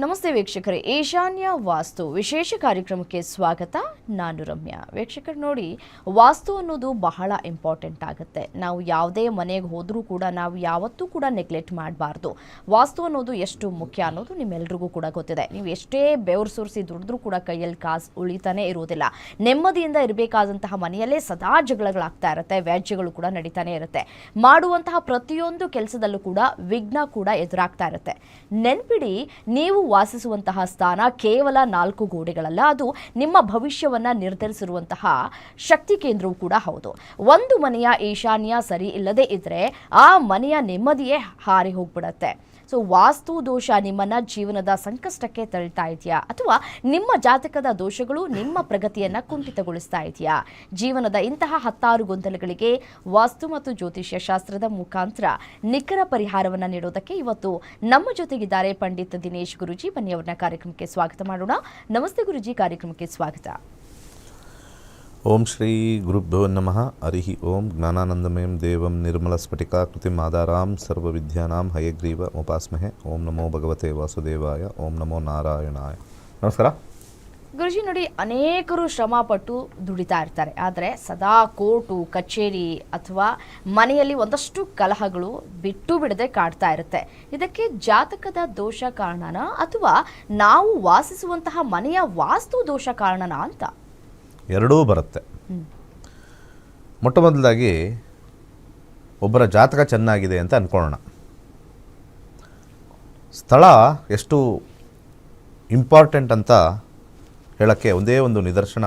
ನಮಸ್ತೆ ವೀಕ್ಷಕರೇ, ಈಶಾನ್ಯ ವಾಸ್ತು ವಿಶೇಷ ಕಾರ್ಯಕ್ರಮಕ್ಕೆ ಸ್ವಾಗತ. ನಾನು ರಮ್ಯಾ. ವೀಕ್ಷಕರು ನೋಡಿ, ವಾಸ್ತು ಅನ್ನೋದು ಬಹಳ ಇಂಪಾರ್ಟೆಂಟ್ ಆಗುತ್ತೆ. ನಾವು ಯಾವುದೇ ಮನೆಗೆ ಹೋದರೂ ಕೂಡ ನಾವು ಯಾವತ್ತೂ ಕೂಡ ನೆಗ್ಲೆಕ್ಟ್ ಮಾಡಬಾರ್ದು. ವಾಸ್ತು ಅನ್ನೋದು ಎಷ್ಟು ಮುಖ್ಯ ಅನ್ನೋದು ನಿಮ್ಮೆಲ್ರಿಗೂ ಕೂಡ ಗೊತ್ತಿದೆ. ನೀವು ಎಷ್ಟೇ ಬೆವರು ಸುರಿಸಿ ದುಡಿದ್ರೂ ಕೂಡ ಕೈಯಲ್ಲಿ ಕಾಸು ಉಳಿತಾನೆ ಇರೋದಿಲ್ಲ. ನೆಮ್ಮದಿಯಿಂದ ಇರಬೇಕಾದಂತಹ ಮನೆಯಲ್ಲೇ ಸದಾ ಜಗಳಗಳಾಗ್ತಾ ಇರುತ್ತೆ, ವ್ಯಾಜ್ಯಗಳು ಕೂಡ ನಡೀತಾನೆ ಇರುತ್ತೆ. ಮಾಡುವಂತಹ ಪ್ರತಿಯೊಂದು ಕೆಲಸದಲ್ಲೂ ಕೂಡ ವಿಘ್ನ ಕೂಡ ಎದುರಾಗ್ತಾ ಇರುತ್ತೆ. ನೆನ್ಪಿಡಿ, ನೀವು ವಾಸಿಸುವಂತಹ ಸ್ಥಾನ ಕೇವಲ 4 ಗೋಡೆಗಳಲ್ಲ, ಅದು ನಿಮ್ಮ ಭವಿಷ್ಯವನ್ನ ನಿರ್ಧರಿಸಿರುವಂತಹ ಶಕ್ತಿ ಕೇಂದ್ರವೂ ಕೂಡ ಹೌದು. ಒಂದು ಮನೆಯ ಈಶಾನ್ಯ ಸರಿ ಇಲ್ಲದೆ ಇದ್ರೆ ಆ ಮನೆಯ ನೆಮ್ಮದಿಯೇ ಹಾರಿ ಹೋಗ್ಬಿಡತ್ತೆ. ಸೊ ವಾಸ್ತು ದೋಷ ನಿಮ್ಮನ್ನ ಜೀವನದ ಸಂಕಷ್ಟಕ್ಕೆ ತಳ್ತಾ ಇದೆಯಾ, ಅಥವಾ ನಿಮ್ಮ ಜಾತಕದ ದೋಷಗಳು ನಿಮ್ಮ ಪ್ರಗತಿಯನ್ನ ಕುಂಠಿತಗೊಳಿಸ್ತಾ ಇದೆಯಾ? ಜೀವನದ ಇಂತಹ 10 ಗೊಂದಲಗಳಿಗೆ ವಾಸ್ತು ಮತ್ತು ಜ್ಯೋತಿಷ್ಯ ಶಾಸ್ತ್ರದ ಮುಖಾಂತರ ನಿಖರ ಪರಿಹಾರವನ್ನ ನೀಡೋದಕ್ಕೆ ಇವತ್ತು ನಮ್ಮ ಜೊತೆಗಿದ್ದಾರೆ ಪಂಡಿತ್ ದಿನೇಶ್ ಗುರುಜಿ. ಬನ್ನಿ ಅವ್ರನ್ನ ಕಾರ್ಯಕ್ರಮಕ್ಕೆ ಸ್ವಾಗತ ಮಾಡೋಣ. ನಮಸ್ತೆ ಗುರುಜಿ, ಕಾರ್ಯಕ್ರಮಕ್ಕೆ ಸ್ವಾಗತ. ಓಂ ಶ್ರೀ ಗುರುಭ್ಯೋ ನಮಃ. ಹರಿ ಓಂ. ಜ್ಞಾನಾನಂದಮಯಂ ದೇವಂ ನಿರ್ಮಲ ಸ್ಫಟಿಕಾಕೃತಿಂ ಆಧಾರಾಂ ಸರ್ವವಿದ್ಯಾನಾಂ ಹಯಗ್ರೀವ ಉಪಾಸ್ಮಹೆ. ಓಂ ನಮೋ ಭಗವತೆ ವಾಸುದೇವಾಯ. ಓಂ ನಮೋ ನಾರಾಯಣಾಯ. ನಮಸ್ಕಾರ ಗುರುಜಿ. ನೋಡಿ, ಅನೇಕರು ಶ್ರಮಪಟ್ಟು ದುಡಿತಾ ಇರ್ತಾರೆ, ಆದರೆ ಸದಾ ಕೋರ್ಟು ಕಚೇರಿ ಅಥವಾ ಮನೆಯಲ್ಲಿ ಒಂದಷ್ಟು ಕಲಹಗಳು ಬಿಟ್ಟು ಬಿಡದೆ ಕಾಡ್ತಾ ಇರುತ್ತೆ. ಇದಕ್ಕೆ ಜಾತಕದ ದೋಷ ಕಾರಣನಾ, ಅಥವಾ ನಾವು ವಾಸಿಸುವಂತಹ ಮನೆಯ ವಾಸ್ತು ದೋಷ ಕಾರಣನಾ ಅಂತ? ಎರಡೂ ಬರುತ್ತೆ. ಮೊಟ್ಟ ಮೊದಲಾಗಿ ಒಬ್ಬರ ಜಾತಕ ಚೆನ್ನಾಗಿದೆ ಅಂತ ಅಂದ್ಕೊಳ್ಳೋಣ. ಸ್ಥಳ ಎಷ್ಟು ಇಂಪಾರ್ಟೆಂಟ್ ಅಂತ ಹೇಳೋಕ್ಕೆ ಒಂದೇ ಒಂದು ನಿದರ್ಶನ.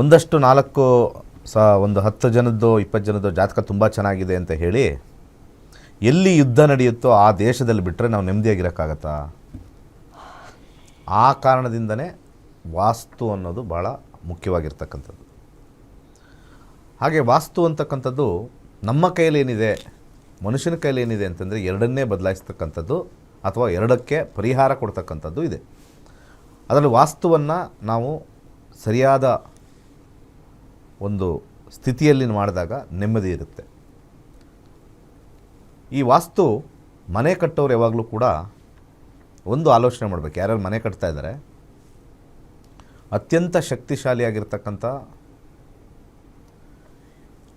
ಒಂದಷ್ಟು 10 ಜನದ್ದು 20 ಜನದ್ದು ಜಾತಕ ತುಂಬ ಚೆನ್ನಾಗಿದೆ ಅಂತ ಹೇಳಿ ಎಲ್ಲಿ ಯುದ್ಧ ನಡೆಯುತ್ತೋ ಆ ದೇಶದಲ್ಲಿ ಬಿಟ್ಟರೆ ನಾವು ನೆಮ್ಮದಿಯಾಗಿರೋಕ್ಕಾಗತ್ತಾ? ಆ ಕಾರಣದಿಂದನೇ ವಾಸ್ತು ಅನ್ನೋದು ಭಾಳ ಮುಖ್ಯವಾಗಿರ್ತಕ್ಕಂಥದ್ದು. ಹಾಗೆ ವಾಸ್ತು ಅಂತಕ್ಕಂಥದ್ದು ನಮ್ಮ ಕೈಯಲ್ಲಿ ಏನಿದೆ, ಮನುಷ್ಯನ ಕೈಯಲ್ಲಿ ಏನಿದೆ ಅಂತಂದರೆ ಎರಡನ್ನೇ ಬದಲಾಯಿಸ್ತಕ್ಕಂಥದ್ದು ಅಥವಾ ಎರಡಕ್ಕೆ ಪರಿಹಾರ ಕೊಡ್ತಕ್ಕಂಥದ್ದು ಇದೆ. ಅದರಲ್ಲಿ ವಾಸ್ತುವನ್ನು ನಾವು ಸರಿಯಾದ ಒಂದು ಸ್ಥಿತಿಯಲ್ಲಿ ಮಾಡಿದಾಗ ನೆಮ್ಮದಿ ಇರುತ್ತೆ. ಈ ವಾಸ್ತು ಮನೆ ಕಟ್ಟೋರು ಯಾವಾಗಲೂ ಕೂಡ ಒಂದು ಆಲೋಚನೆ ಮಾಡಬೇಕು. ಯಾರ್ಯಾರು ಮನೆ ಕಟ್ತಾ ಇದ್ದಾರೆ, ಅತ್ಯಂತ ಶಕ್ತಿಶಾಲಿಯಾಗಿರ್ತಕ್ಕಂಥ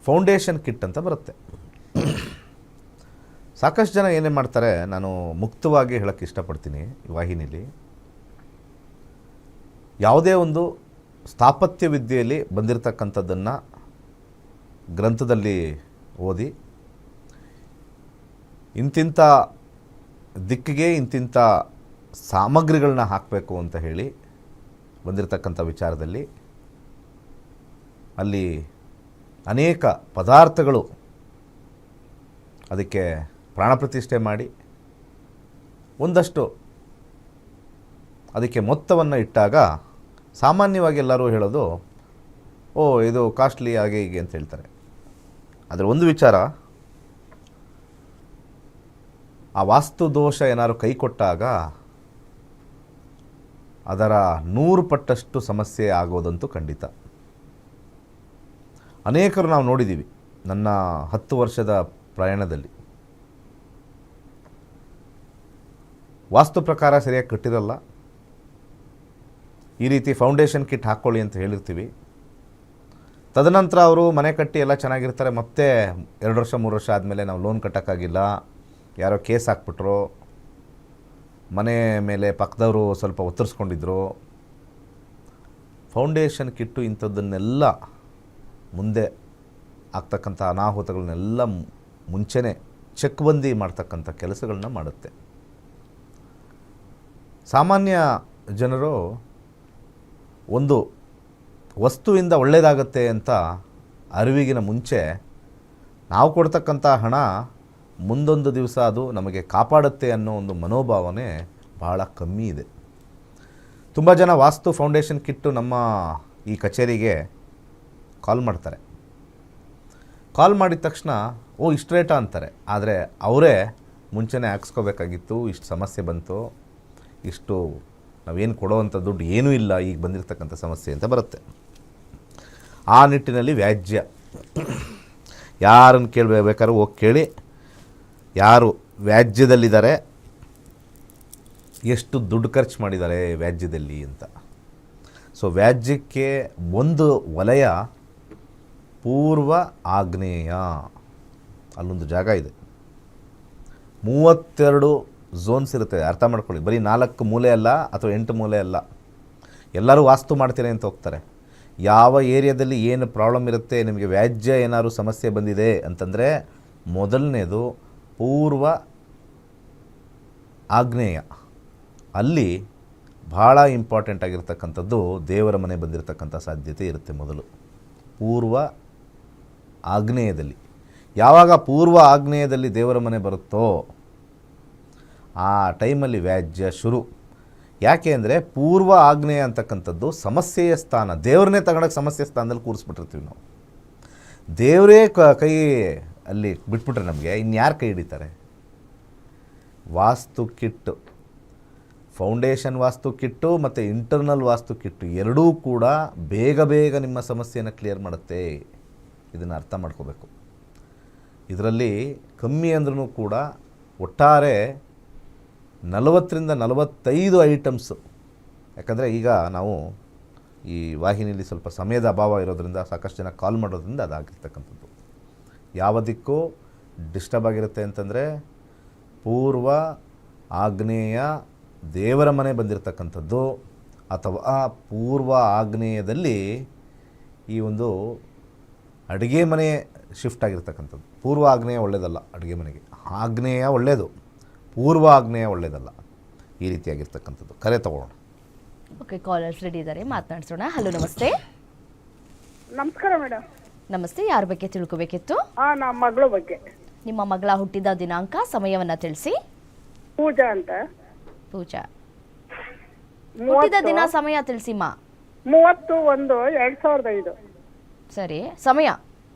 ಫೌಂಡೇಶನ್ ಕಿಟ್ ಅಂತ ಬರುತ್ತೆ. ಸಾಕಷ್ಟು ಜನ ಏನೇ ಮಾಡ್ತಾರೆ, ನಾನು ಮುಕ್ತವಾಗಿ ಹೇಳೋಕ್ಕೆ ಇಷ್ಟಪಡ್ತೀನಿ ಈ ವಾಹಿನಿಲಿ, ಯಾವುದೇ ಒಂದು ಸ್ಥಾಪತ್ಯ ವಿದ್ಯೆಯಲ್ಲಿ ಬಂದಿರತಕ್ಕಂಥದ್ದನ್ನು ಗ್ರಂಥದಲ್ಲಿ ಓದಿ ಇಂತಿಂಥ ದಿಕ್ಕಿಗೆ ಇಂತಿಂಥ ಸಾಮಗ್ರಿಗಳನ್ನ ಹಾಕಬೇಕು ಅಂತ ಹೇಳಿ ಬಂದಿರತಕ್ಕಂಥ ವಿಚಾರದಲ್ಲಿ ಅಲ್ಲಿ ಅನೇಕ ಪದಾರ್ಥಗಳು ಅದಕ್ಕೆ ಪ್ರಾಣ ಪ್ರತಿಷ್ಠೆ ಮಾಡಿ ಒಂದಷ್ಟು ಅದಕ್ಕೆ ಮೊತ್ತವನ್ನು ಇಟ್ಟಾಗ ಸಾಮಾನ್ಯವಾಗಿ ಎಲ್ಲರೂ ಹೇಳೋದು, ಓ ಇದು ಕಾಸ್ಟ್ಲಿ ಹಾಗೆ ಹೀಗೆ ಅಂತ ಹೇಳ್ತಾರೆ. ಆದರೆ ಒಂದು ವಿಚಾರ, ಆ ವಾಸ್ತು ದೋಷ ಏನಾದ್ರು ಕೈ ಕೊಟ್ಟಾಗ ಅದರ 100 ಪಟ್ಟಷ್ಟು ಸಮಸ್ಯೆ ಆಗೋದಂತೂ ಖಂಡಿತ. ಅನೇಕರು ನಾವು ನೋಡಿದ್ದೀವಿ ನನ್ನ 10 ವರ್ಷದ ಪ್ರಯಾಣದಲ್ಲಿ. ವಾಸ್ತು ಪ್ರಕಾರ ಸರಿಯಾಗಿ ಕಟ್ಟಿರಲ್ಲ, ಈ ರೀತಿ ಫೌಂಡೇಶನ್ ಕಿಟ್ ಹಾಕ್ಕೊಳ್ಳಿ ಅಂತ ಹೇಳಿರ್ತೀವಿ. ತದನಂತರ ಅವರು ಮನೆ ಕಟ್ಟಿ ಎಲ್ಲ ಚೆನ್ನಾಗಿರ್ತಾರೆ. ಮತ್ತೆ 2 ವರ್ಷ 3 ವರ್ಷ ಆದಮೇಲೆ ನಾವು ಲೋನ್ ಕಟ್ಟೋಕ್ಕಾಗಿಲ್ಲ, ಯಾರೋ ಕೇಸ್ ಹಾಕ್ಬಿಟ್ರು, ಮನೆ ಮೇಲೆ ಪಕ್ಕದವರು ಸ್ವಲ್ಪ ಒತ್ತರಿಸ್ಕೊಂಡಿದ್ರು. ಫೌಂಡೇಶನ್ ಕಿಟ್ಟು ಇಂಥದ್ದನ್ನೆಲ್ಲ ಮುಂದೆ ಆಗ್ತಕ್ಕಂಥ ಅನಾಹುತಗಳನ್ನೆಲ್ಲ ಮುಂಚೆನೇ ಚೆಕ್ಬಂದಿ ಮಾಡ್ತಕ್ಕಂಥ ಕೆಲಸಗಳನ್ನ ಮಾಡುತ್ತೆ. ಸಾಮಾನ್ಯ ಜನರು ಒಂದು ವಸ್ತುವಿಂದ ಒಳ್ಳೆಯದಾಗತ್ತೆ ಅಂತ ಅರಿವಿಗಿನ ಮುಂಚೆ ನಾವು ಕೊಡ್ತಕ್ಕಂಥ ಹಣ ಮುಂದೊಂದು ದಿವಸ ಅದು ನಮಗೆ ಕಾಪಾಡುತ್ತೆ ಅನ್ನೋ ಒಂದು ಮನೋಭಾವನೆ ಬಹಳ ಕಮ್ಮಿ ಇದೆ. ತುಂಬ ಜನ ವಾಸ್ತು ಫೌಂಡೇಶನ್ ಕಿಟ್ಟು ನಮ್ಮ ಈ ಕಚೇರಿಗೆ ಕಾಲ್ ಮಾಡ್ತಾರೆ. ಕಾಲ್ ಮಾಡಿದ ತಕ್ಷಣ ಓ ಇಷ್ಟು ರೇಟಾ ಅಂತಾರೆ. ಆದರೆ ಅವರೇ ಮುಂಚೆನೇ ಹಾಕ್ಸ್ಕೋಬೇಕಾಗಿತ್ತು, ಇಷ್ಟು ಸಮಸ್ಯೆ ಬಂತು, ಇಷ್ಟು ನಾವೇನು ಕೊಡೋವಂಥ ದುಡ್ಡು ಏನೂ ಇಲ್ಲ, ಈಗ ಬಂದಿರತಕ್ಕಂಥ ಸಮಸ್ಯೆ ಅಂತ ಬರುತ್ತೆ. ಆ ನಿಟ್ಟಿನಲ್ಲಿ ವ್ಯಾಜ್ಯ ಯಾರನ್ನು ಕೇಳಬೇಕಾದ್ರೂ ಹೋಗಿ ಕೇಳಿ, ಯಾರು ವ್ಯಾಜ್ಯದಲ್ಲಿದ್ದಾರೆ ಎಷ್ಟು ದುಡ್ಡು ಖರ್ಚು ಮಾಡಿದ್ದಾರೆ ವ್ಯಾಜ್ಯದಲ್ಲಿ ಅಂತ. ಸೊ ವ್ಯಾಜ್ಯಕ್ಕೆ ಒಂದು ವಲಯ ಪೂರ್ವ ಆಗ್ನೇಯ, ಅಲ್ಲೊಂದು ಜಾಗ ಇದೆ. 32 ಝೋನ್ಸ್ ಇರುತ್ತೆ, ಅರ್ಥ ಮಾಡ್ಕೊಳ್ಳಿ. ಬರೀ 4 ಮೂಲೆ ಅಲ್ಲ ಅಥವಾ 8 ಮೂಲೆ ಅಲ್ಲ. ಎಲ್ಲರೂ ವಾಸ್ತು ಮಾಡ್ತೀರಿ ಅಂತ ಹೋಗ್ತಾರೆ. ಯಾವ ಏರಿಯಾದಲ್ಲಿ ಏನು ಪ್ರಾಬ್ಲಮ್ ಇರುತ್ತೆ, ನಿಮಗೆ ವ್ಯಾಜ್ಯ ಏನಾದರೂ ಸಮಸ್ಯೆ ಬಂದಿದೆ ಅಂತಂದರೆ ಮೊದಲನೇದು ಪೂರ್ವ ಆಗ್ನೇಯ. ಅಲ್ಲಿ ಭಾಳ ಇಂಪಾರ್ಟೆಂಟ್ ಆಗಿರ್ತಕ್ಕಂಥದ್ದು ದೇವರ ಮನೆ ಬಂದಿರತಕ್ಕಂಥ ಸಾಧ್ಯತೆ ಇರುತ್ತೆ. ಮೊದಲು ಪೂರ್ವ ಆಗ್ನೇಯದಲ್ಲಿ, ಯಾವಾಗ ಪೂರ್ವ ಆಗ್ನೇಯದಲ್ಲಿ ದೇವರ ಮನೆ ಬರುತ್ತೋ ಆ ಟೈಮಲ್ಲಿ ವ್ಯಾಜ್ಯ ಶುರು. ಯಾಕೆ ಅಂದರೆ ಪೂರ್ವ ಆಗ್ನೇಯ ಅಂತಕ್ಕಂಥದ್ದು ಸಮಸ್ಯೆಯ ಸ್ಥಾನ. ದೇವ್ರನ್ನೇ ತಗೊಂಡೋಗಿ ಸಮಸ್ಯೆ ಸ್ಥಾನದಲ್ಲಿ ಕೂರಿಸ್ಬಿಟ್ಟಿರ್ತೀವಿ ನಾವು. ದೇವರೇ ಕೈ ಅಲ್ಲಿ ಬಿಟ್ಬಿಟ್ರೆ ನಮಗೆ ಇನ್ಯಾರು ಕೈ ಹಿಡಿತಾರೆ? ವಾಸ್ತು ಕಿಟ್ಟು, ಫೌಂಡೇಶನ್ ವಾಸ್ತು ಕಿಟ್ಟು ಮತ್ತು ಇಂಟರ್ನಲ್ ವಾಸ್ತು ಕಿಟ್ಟು ಎರಡೂ ಕೂಡ ಬೇಗ ಬೇಗ ನಿಮ್ಮ ಸಮಸ್ಯೆಯನ್ನು ಕ್ಲಿಯರ್ ಮಾಡುತ್ತೆ. ಇದನ್ನು ಅರ್ಥ ಮಾಡ್ಕೋಬೇಕು. ಇದರಲ್ಲಿ ಕಮ್ಮಿ ಅಂದ್ರೂ ಕೂಡ ಒಟ್ಟಾರೆ 40ರಿಂದ 45 ಐಟಮ್ಸು. ಯಾಕಂದರೆ ಈಗ ನಾವು ಈ ವಾಹಿನಿಯಲ್ಲಿ ಸ್ವಲ್ಪ ಸಮಯದ ಅಭಾವ ಇರೋದ್ರಿಂದ ಸಾಕಷ್ಟು ಜನ ಕಾಲ್ ಮಾಡೋದ್ರಿಂದ ಅದಾಗಿರ್ತಕ್ಕಂಥದ್ದು. ಯಾವುದಕ್ಕೂ ಡಿಸ್ಟರ್ಬ್ ಆಗಿರುತ್ತೆ ಅಂತಂದರೆ ಪೂರ್ವ ಆಗ್ನೇಯ ದೇವರ ಮನೆ ಬಂದಿರತಕ್ಕಂಥದ್ದು, ಅಥವಾ ಪೂರ್ವ ಆಗ್ನೇಯದಲ್ಲಿ ಈ ಒಂದು ಅಡುಗೆ ಮನೆ ಶಿಫ್ಟ್ ಆಗಿರ್ತಕ್ಕಂಥದ್ದು. ಪೂರ್ವ ಆಗ್ನೇಯ ಒಳ್ಳೆಯದಲ್ಲ ಅಡುಗೆ ಮನೆಗೆ, ಆಗ್ನೇಯ ಒಳ್ಳೆಯದು, ಪೂರ್ವ ಆಗ್ನೇಯ ಒಳ್ಳೆಯದಲ್ಲ. ಈ ರೀತಿಯಾಗಿರ್ತಕ್ಕಂಥದ್ದು. ಕರೆ ತಗೊಳ್ಳೋಣ. ಓಕೆ, ಕಾಲರ್ಸ್ ರೆಡಿ ಇದ್ದಾರೆ, ಮಾತನಾಡಿಸೋಣ. ಹಲೋ, ನಮಸ್ತೆ. ನಮಸ್ಕಾರ ಮೇಡಮ್. ನಮಸ್ತೆ, ಯಾರ ಬಗ್ಗೆ ತಿಳ್ಕೊಬೇಕಿತ್ತು? ನಮ್ಮ ಮಗಳ ಬಗ್ಗೆ. ನಿಮ್ಮ ಮಗಳ ಹುಟ್ಟಿದ ದಿನಾಂಕ, ಸಮಯವನ್ನ ತಿಳಿಸಿ. ಪೂಜಾ ಅಂತ. ಪೂಜಾ, ಹುಟ್ಟಿದ ದಿನ, ಸಮಯ ತಿಳಿಸಿಮ್ಮ. 30/1/2005. ಸರಿ, ಸಮಯ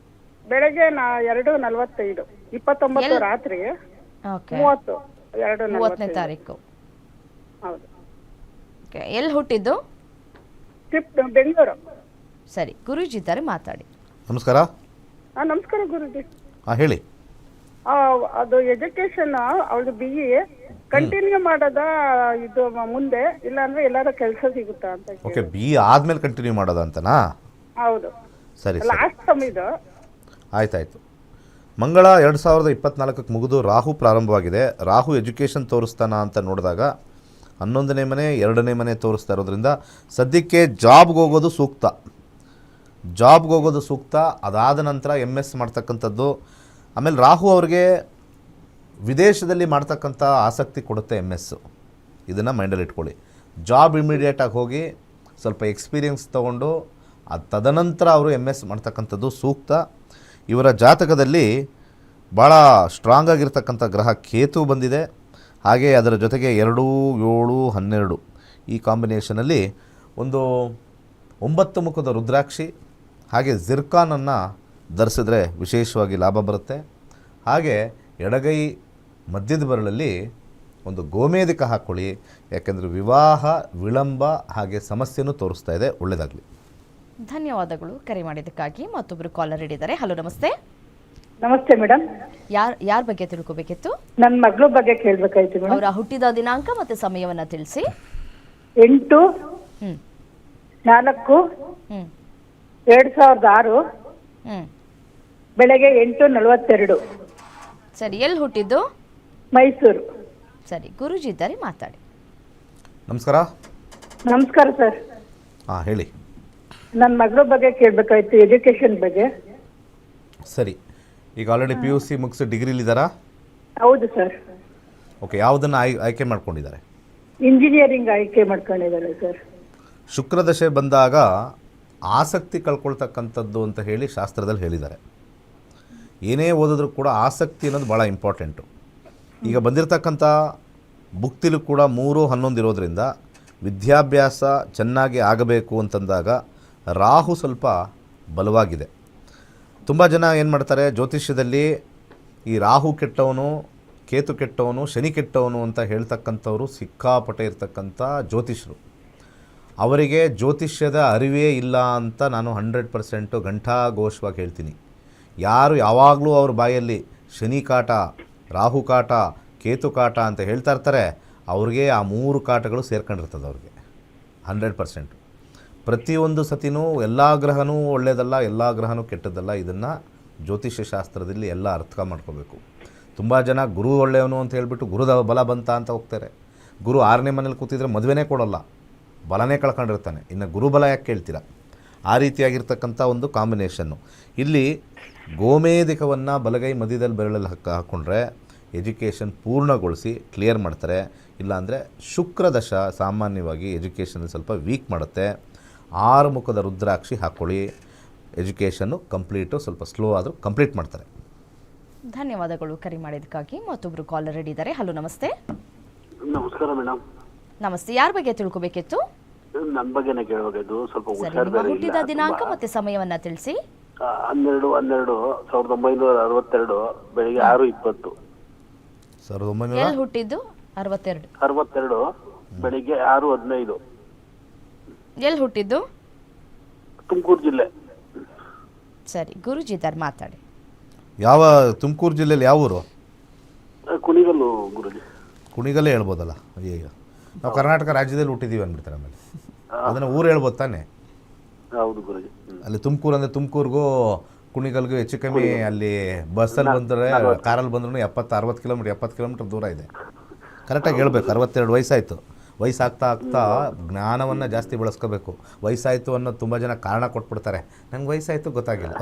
ಬೆಳಗ್ಗೆ 2:45, 29 ರಾತ್ರಿ. ಓಕೆ, 30/2/2005. ತಾರೀಕು. ಹೌದು. ಓಕೆ, ಎಲ್ಲಿ ಹುಟ್ಟಿದ್ದು? ಬೆಂಗಳೂರು. ಸರಿ, ಗುರೂಜಿ ಇದ್ದಾರೆ, ಮಾತಾಡಿ. ನಮಸ್ಕಾರ. ನಮಸ್ಕಾರ ಗುರುಜಿ. ಹೇಳಿ. ಅದು ಎಜುಕೇಶನ್ ಅವ್ರದ್ದು BE ಕಂಟಿನ್ಯೂ ಮಾಡೋದ, ಇದು ಮುಂದೆ ಇಲ್ಲ ಅಂದ್ರೆ ಎಲ್ಲಾರ ಕೆಲಸ ಸಿಗುತ್ತಾ ಅಂತ. ಓಕೆ, BE ಆದಮೇಲೆ ಕಂಟಿನ್ಯೂ ಮಾಡೋದ ಅಂತನಾ? ಹೌದು. ಸರಿ, ಲಾಸ್ಟ್ ಸಮಯದು. ಆಯ್ತಾಯ್ತು. ಮಂಗಳ 2024ಕ್ಕೆ ಮುಗಿದು ರಾಹು ಪ್ರಾರಂಭವಾಗಿದೆ. ರಾಹು ಎಜುಕೇಷನ್ ತೋರಿಸ್ತಾನ ಅಂತ ನೋಡಿದಾಗ 11ನೇ ಮನೆ 2ನೇ ಮನೆ ತೋರಿಸ್ತಾ ಇರೋದ್ರಿಂದ ಸದ್ಯಕ್ಕೆ ಜಾಬ್ಗೆ ಹೋಗೋದು ಸೂಕ್ತ. ಅದಾದ ನಂತರ MS ಮಾಡ್ತಕ್ಕಂಥದ್ದು. ಆಮೇಲೆ ರಾಹು ಅವ್ರಿಗೆ ವಿದೇಶದಲ್ಲಿ ಮಾಡ್ತಕ್ಕಂಥ ಆಸಕ್ತಿ ಕೊಡುತ್ತೆ MS. ಇದನ್ನು ಮೈಂಡಲ್ಲಿ ಇಟ್ಕೊಳ್ಳಿ. ಜಾಬ್ ಇಮಿಡಿಯೇಟಾಗಿ ಹೋಗಿ ಸ್ವಲ್ಪ ಎಕ್ಸ್ಪೀರಿಯನ್ಸ್ ತೊಗೊಂಡು ತದನಂತರ ಅವರು MS ಮಾಡ್ತಕ್ಕಂಥದ್ದು ಸೂಕ್ತ. ಇವರ ಜಾತಕದಲ್ಲಿ ಭಾಳ ಸ್ಟ್ರಾಂಗ್ ಆಗಿರ್ತಕ್ಕಂಥ ಗ್ರಹ ಕೇತು ಬಂದಿದೆ. ಹಾಗೆ ಅದರ ಜೊತೆಗೆ 2, 7, 12 ಈ ಕಾಂಬಿನೇಷನಲ್ಲಿ ಒಂದು 9 ಮುಖದ ರುದ್ರಾಕ್ಷಿ ಹಾಗೆ ಜಿರ್ಕಾನನ್ನು ಧರಿಸಿದ್ರೆ ವಿಶೇಷವಾಗಿ ಲಾಭ ಬರುತ್ತೆ. ಹಾಗೆ ಎಡಗೈ ಮಧ್ಯದ ಬೆರಳಲ್ಲಿ ಒಂದು ಗೋಮೇಧಿಕ ಹಾಕ್ಕೊಳ್ಳಿ. ಯಾಕೆಂದರೆ ವಿವಾಹ ವಿಳಂಬ ಹಾಗೆ ಸಮಸ್ಯೆನೂ ತೋರಿಸ್ತಾ ಇದೆ. ಒಳ್ಳೆಯದಾಗಲಿ. ಧನ್ಯವಾದಗಳು ಕರೆ ಮಾಡಿದ್ದಕ್ಕಾಗಿ. ಮತ್ತೊಬ್ಬರು ಕಾಲರ್ ಇದ್ದಾರೆ. ಹಲೋ, ನಮಸ್ತೆ. ನಮಸ್ತೆ ಮೇಡಮ್. ಯಾರ ಬಗ್ಗೆ ತಿಳ್ಕೊಬೇಕಿತ್ತು? ನನ್ನ ಮಗಳ ಬಗ್ಗೆ ಕೇಳಬೇಕಾಯ್ತು ಮೇಡಮ್. ಅವರ ಹುಟ್ಟಿದ ದಿನಾಂಕ ಮತ್ತೆ ಸಮಯವನ್ನ ತಿಳಿಸಿ. 8/4/2006 ಬೆಳಗ್ಗೆ 8:42. ಸರಿ, ಎಲ್ಲಿ ಹುಟ್ಟಿದ್ದು? ಮೈಸೂರು. ಸರಿ, ಗುರೂಜಿ ಇದ್ದಾರೆ, ಮಾತಾಡಿ. ನಮಸ್ಕಾರ. ನಮಸ್ಕಾರ ಸರ್. ಹೇಳಿ. ನನ್ನ ಮಗಳ ಬಗ್ಗೆ ಕೇಳಬೇಕಾಯ್ತು, ಎಜುಕೇಶನ್ ಬಗ್ಗೆ. ಸರಿ, ಈಗ ಆಲ್ರೆಡಿ PUC ಮುಗಿಸಿ ಡಿಗ್ರಿಲಿದ್ದಾರಾ? ಹೌದು ಸರ್. ಓಕೆ, ಯಾವುದನ್ನು ಆಯ್ಕೆ ಮಾಡ್ಕೊಂಡಿದ್ದಾರೆ? ಇಂಜಿನಿಯರಿಂಗ್ ಆಯ್ಕೆ ಮಾಡ್ಕೊಂಡಿದ್ದಾರೆ ಸರ್. ಶುಕ್ರದಶೆ ಬಂದಾಗ ಆಸಕ್ತಿ ಕಳ್ಕೊಳ್ತಕ್ಕಂಥದ್ದು ಅಂತ ಹೇಳಿ ಶಾಸ್ತ್ರದಲ್ಲಿ ಹೇಳಿದ್ದಾರೆ. ಏನೇ ಓದಿದ್ರೂ ಕೂಡ ಆಸಕ್ತಿ ಅನ್ನೋದು ಭಾಳ ಇಂಪಾರ್ಟೆಂಟು. ಈಗ ಬಂದಿರತಕ್ಕಂಥ ಬುಕ್ತಿಲು ಕೂಡ 3-11 ಇರೋದ್ರಿಂದ ವಿದ್ಯಾಭ್ಯಾಸ ಚೆನ್ನಾಗಿ ಆಗಬೇಕು ಅಂತಂದಾಗ ರಾಹು ಸ್ವಲ್ಪ ಬಲವಾಗಿದೆ. ತುಂಬ ಜನ ಏನು ಮಾಡ್ತಾರೆ, ಜ್ಯೋತಿಷ್ಯದಲ್ಲಿ ಈ ರಾಹು ಕೆಟ್ಟವನು, ಕೇತು ಕೆಟ್ಟವನು, ಶನಿ ಕೆಟ್ಟವನು ಅಂತ ಹೇಳ್ತಕ್ಕಂಥವ್ರು ಸಿಕ್ಕಾಪಟ್ಟೆ ಇರ್ತಕ್ಕಂಥ ಜ್ಯೋತಿಷರು. ಅವರಿಗೆ ಜ್ಯೋತಿಷ್ಯದ ಅರಿವೇ ಇಲ್ಲ ಅಂತ ನಾನು 100% ಘಂಟಾಘೋಷವಾಗಿ ಹೇಳ್ತೀನಿ. ಯಾರು ಯಾವಾಗಲೂ ಅವ್ರ ಬಾಯಲ್ಲಿ ಶನಿ ಕಾಟ, ರಾಹು ಕಾಟ, ಕೇತು ಕಾಟ ಅಂತ ಹೇಳ್ತಾ ಇರ್ತಾರೆ, ಅವ್ರಿಗೆ ಆ 3 ಕಾಟಗಳು ಸೇರ್ಕೊಂಡಿರ್ತದೆ ಅವ್ರಿಗೆ 100%. ಪ್ರತಿಯೊಂದು ಸತಿನೂ ಎಲ್ಲ ಗ್ರಹನೂ ಒಳ್ಳೆಯದಲ್ಲ, ಎಲ್ಲ ಗ್ರಹನೂ ಕೆಟ್ಟದ್ದಲ್ಲ. ಇದನ್ನು ಜ್ಯೋತಿಷ್ಯ ಶಾಸ್ತ್ರದಲ್ಲಿ ಎಲ್ಲ ಅರ್ಥ ಮಾಡ್ಕೋಬೇಕು. ತುಂಬ ಜನ ಗುರು ಒಳ್ಳೆಯವನು ಅಂತ ಹೇಳ್ಬಿಟ್ಟು ಗುರುದ ಬಲ ಬಂತ ಅಂತ ಹೋಗ್ತಾರೆ. ಗುರು 6ನೇ ಮನೇಲಿ ಕೂತಿದ್ರೆ ಮದುವೆನೇ ಕೊಡೋಲ್ಲ, ಬಲನೇ ಕಳ್ಕೊಂಡಿರ್ತಾನೆ, ಇನ್ನು ಗುರುಬಲ ಯಾಕೆ ಕೇಳ್ತೀರ? ಆ ರೀತಿಯಾಗಿರ್ತಕ್ಕಂಥ ಒಂದು ಕಾಂಬಿನೇಷನ್ನು. ಇಲ್ಲಿ ಗೋಮೇಧಿಕವನ್ನು ಬಲಗೈ ಮಧ್ಯದಲ್ಲಿ ಬೆರಳಲ್ಲಿ ಹಾಕ್ಕೊಂಡ್ರೆ ಎಜುಕೇಷನ್ ಪೂರ್ಣಗೊಳಿಸಿ ಕ್ಲಿಯರ್ ಮಾಡ್ತಾರೆ. ಇಲ್ಲಾಂದರೆ ಶುಕ್ರದಶ ಸಾಮಾನ್ಯವಾಗಿ ಎಜುಕೇಷನಲ್ಲಿ ಸ್ವಲ್ಪ ವೀಕ್ ಮಾಡುತ್ತೆ. 6 ಮುಖದ ರುದ್ರಾಕ್ಷಿ ಹಾಕ್ಕೊಳ್ಳಿ, ಎಜುಕೇಷನ್ನು ಕಂಪ್ಲೀಟು ಸ್ವಲ್ಪ ಸ್ಲೋ ಆದರೂ ಕಂಪ್ಲೀಟ್ ಮಾಡ್ತಾರೆ. ಧನ್ಯವಾದಗಳು ಕರೆ ಮಾಡಿದ್ದಕ್ಕಾಗಿ. ಮತ್ತೊಬ್ಬರು ಕಾಲರ್ ರೆಡಿ ಇದ್ದಾರೆ. ಹಲೋ, ನಮಸ್ತೆ. ನಮಸ್ಕಾರ ಮೇಡಮ್. ನಮಸ್ತೆ, ಯಾರ ಬಗ್ಗೆ ತಿಳ್ಕೊಬೇಕಿತ್ತು? ನನ್ನ ಬಗ್ಗೆನೇ ಕೇಳಬೇಕಿದ್ದು. ಸ್ವಲ್ಪ ಸರಿ, ಹುಷಾರ್ ನಿಮ್ಮ ಬೇರೆ ಹುಟ್ಟಿದ ಇಲ್ಲ. ದಿನಾಂಕ ಮತ್ತೆ ಸಮಯವನ್ನ ತಿಳಿಸಿ. 12/12/1962 ಬೆಳಿಗ್ಗೆ 6:20. 1900 ಎಲ್ಲಿ ಹುಟ್ಟಿದ್ದು? 62. 62 ಬೆಳಿಗ್ಗೆ 6:15. ಎಲ್ಲಿ ಹುಟ್ಟಿದ್ದು? ತುಮಕೂರು ಜಿಲ್ಲೆ. ಸರಿ, ಗುರುಜಿ ಇದ್ದಾರೆ, ಮಾತಾಡಿ. ಯಾವ ತುಮಕೂರು ಜಿಲ್ಲೆಯಲ್ಲಿ ಯಾವ ಊರು? ಕುಣಿಗಲ್ಲು ಗುರುಜಿ. ಕುಣಿಗಲ್ಲೇ ಹೇಳ್ಬೋದಲ್ಲ. ಅಯ್ಯೋ, ನಾವು ಕರ್ನಾಟಕ ರಾಜ್ಯದಲ್ಲಿ ಹುಟ್ಟಿದ್ದೀವಿ ಅಂದ್ಬಿಡ್ತಾರೆ. ಆಮೇಲೆ ಅದನ್ನು ಊರು ಹೇಳ್ಬೋದು ತಾನೆ? ಹೌದು ಗುರುಜಿ. ಅಲ್ಲಿ ತುಮಕೂರು ಅಂದರೆ ತುಮಕೂರಿಗೂ ಕುಣಿಗಲ್ಗೂ ಹೆಚ್ಚು ಕಮ್ಮಿ ಅಲ್ಲಿ ಬಸ್ಸಲ್ಲಿ ಬಂದರೆ ಕಾರಲ್ಲಿ ಬಂದ್ರೂ 70-60 ಕಿಲೋಮೀಟ್ರ್ 70 ಕಿಲೋಮೀಟ್ರ್ ದೂರ ಇದೆ. ಕರೆಕ್ಟಾಗಿ ಹೇಳ್ಬೇಕು. 62 ವಯಸ್ಸಾಯಿತು. ವಯಸ್ಸಾಗ್ತಾ ಆಗ್ತಾ ಜ್ಞಾನವನ್ನು ಜಾಸ್ತಿ ಬಳಸ್ಕೋಬೇಕು. ವಯಸ್ಸಾಯಿತು ಅನ್ನೋದು ತುಂಬ ಜನ ಕಾರಣ ಕೊಟ್ಬಿಡ್ತಾರೆ. ನಂಗೆ ವಯಸ್ಸಾಯಿತು ಗೊತ್ತಾಗಿಲ್ಲ.